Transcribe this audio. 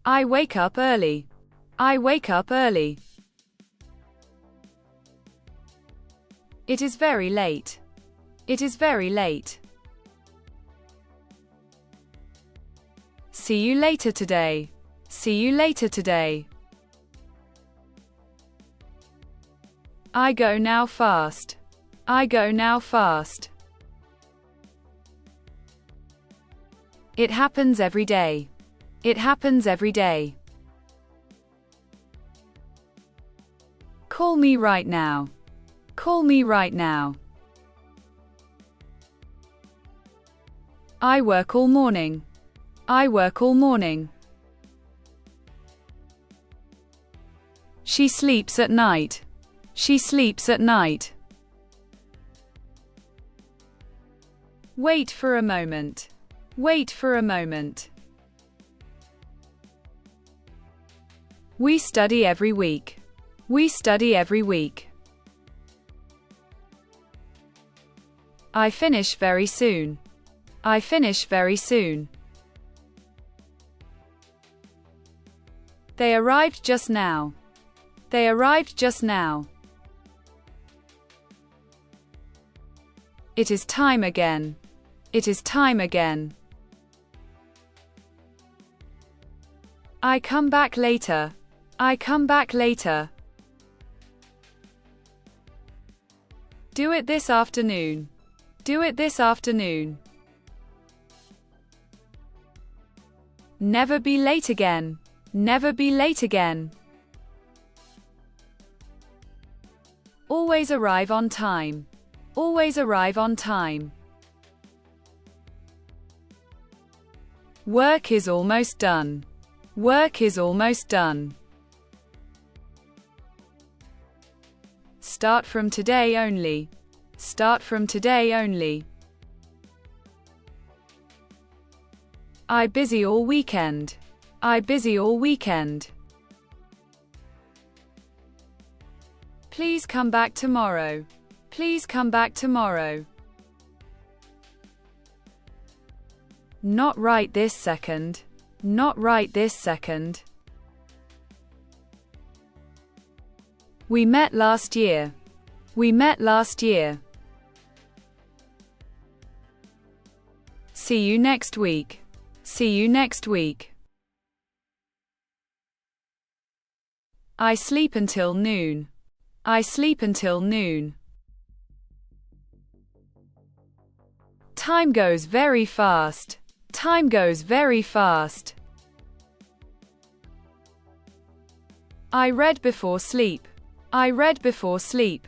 I wake up early. I wake up early. It is very late. It is very late. See you later today. See you later today. I go now fast. I go now fast. It happens every day. It happens every day. Call me right now. Call me right now. I work all morning. I work all morning. She sleeps at night. She sleeps at night. Wait for a moment. Wait for a moment. We study every week. We study every week. I finish very soon. I finish very soon. They arrived just now. They arrived just now. It is time again. It is time again. I come back later. I come back later. Do it this afternoon. Do it this afternoon. Never be late again. Never be late again. Always arrive on time. Always arrive on time. Work is almost done. Work is almost done. Start from today only. Start from today only. I busy all weekend. I busy all weekend. Please come back tomorrow. Please come back tomorrow. Not right this second. Not right this second. We met last year. We met last year. See you next week. See you next week. I sleep until noon. I sleep until noon. Time goes very fast. Time goes very fast. I read before sleep. I read before sleep.